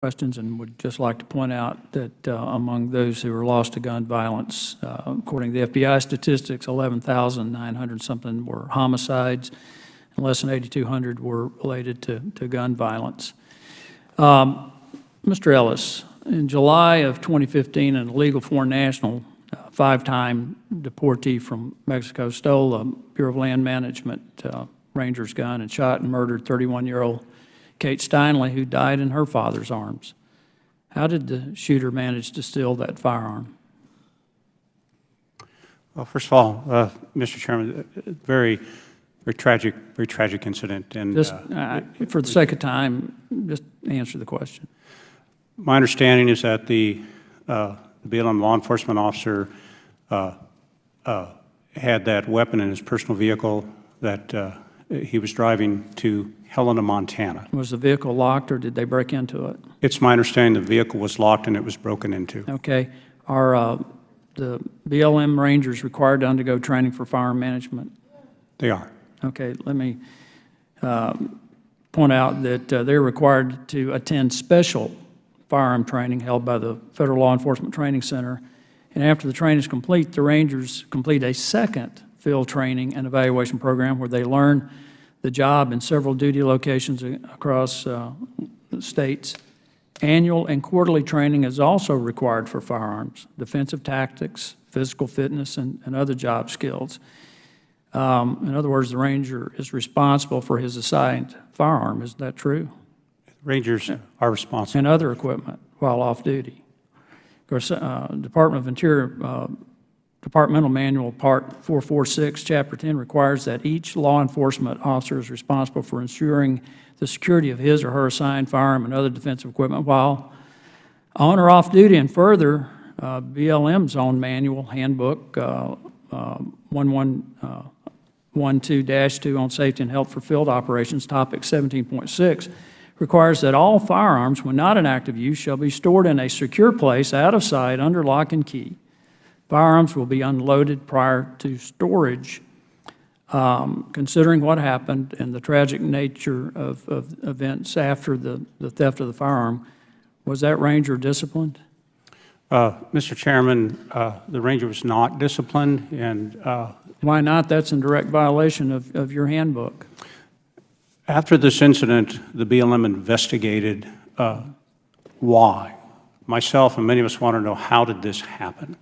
questions, and would just like to point out that among those who were lost to gun violence, according to the FBI statistics, 11,900 something were homicides, and less than 8,200 were related to gun violence. Mr. Ellis, in July of 2015, an illegal foreign national, five-time deportee from Mexico, stole a Bureau of Land Management ranger's gun and shot and murdered 31-year-old Kate Steinle, who died in her father's arms. How did the shooter manage to steal that firearm? Well, first of all, Mr. Chairman, very tragic incident. And just for the sake of time, just answer the question. My understanding is that the BLM law enforcement officer had that weapon in his personal vehicle that he was driving to Helena, Montana. Was the vehicle locked, or did they break into it? It's my understanding the vehicle was locked and it was broken into. Okay. Are the BLM Rangers required to undergo training for firearm management? They are. Okay. Let me point out that they're required to attend special firearm training held by the Federal Law Enforcement Training Center. And after the training is complete, the Rangers complete a second field training and evaluation program where they learn the job in several duty locations across the states. Annual and quarterly training is also required for firearms, defensive tactics, physical fitness, and other job skills. In other words, the Ranger is responsible for his assigned firearm. Is that true? Rangers are responsible. And other equipment while off duty. Of course, Department of Interior Departmental Manual Part 446, Chapter 10 requires that each law enforcement officer is responsible for ensuring the security of his or her assigned firearm and other defensive equipment while on or off duty. And further, BLM's own manual, handbook 1112-2 on safety and health for field operations, topic 17.6, requires that all firearms, when not in active use, shall be stored in a secure place out of sight under lock and key. Firearms will be unloaded prior to storage. Considering what happened and the tragic nature of events after the theft of the firearm, was that Ranger disciplined? Mr. Chairman, the Ranger was not disciplined. And why not? That's in direct violation of your handbook. After this incident, the BLM investigated why. Myself and many of us want to know, how did this happen?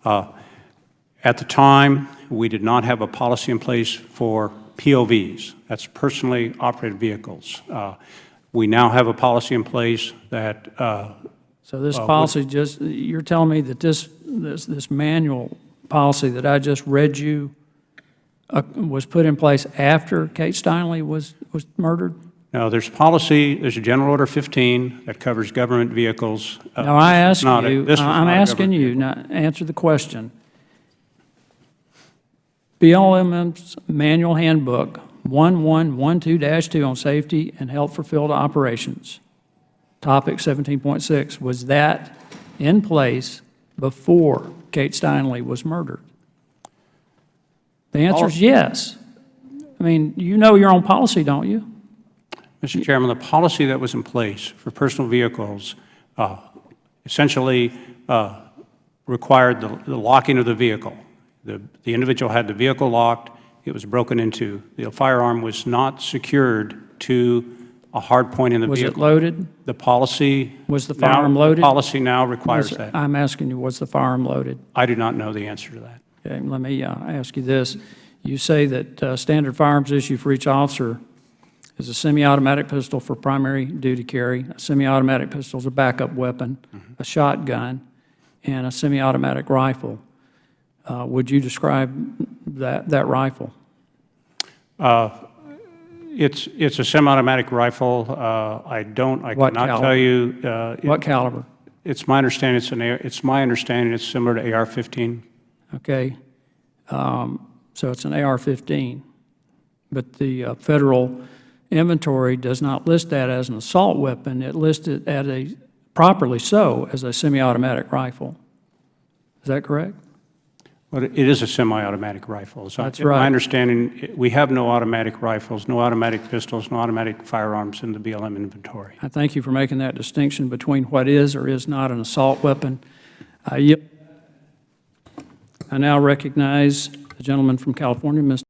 At the time, we did not have a policy in place for POVs. That's personally operated vehicles. We now have a policy in place that so this policy you're telling me that this manual policy that I just read you was put in place after Kate Steinle was murdered? No, there's policy, there's a General Order 15 that covers government vehicles. No, I asked you, I'm asking you, now answer the question. BLM's manual handbook 1112-2 on safety and health for field operations, topic 17.6, was that in place before Kate Steinle was murdered? The answer is yes. I mean, you know your own policy, don't you? Mr. Chairman, the policy that was in place for personal vehicles essentially required the locking of the vehicle. The individual had the vehicle locked. It was broken into. The firearm was not secured to a hard point in the vehicle. Was it loaded? The policy. Was the firearm loaded? The policy now requires that. I'm asking you, was the firearm loaded? I do not know the answer to that. Okay, let me ask you this. You say that standard firearms issue for each officer is a semi-automatic pistol for primary duty carry. A semi-automatic pistol is a backup weapon, a shotgun, and a semi-automatic rifle. Would you describe that rifle? It's a semi-automatic rifle. I cannot tell you. What caliber? It's my understanding it's similar to AR-15. Okay, so it's an AR-15, but the federal inventory does not list that as an assault weapon. It lists it as properly so, as a semi-automatic rifle. Is that correct? But it is a semi-automatic rifle. So That's right. My understanding, we have no automatic rifles, no automatic pistols, no automatic firearms in the BLM inventory. I thank you for making that distinction between what is or is not an assault weapon. I now recognize the gentleman from California, Mr.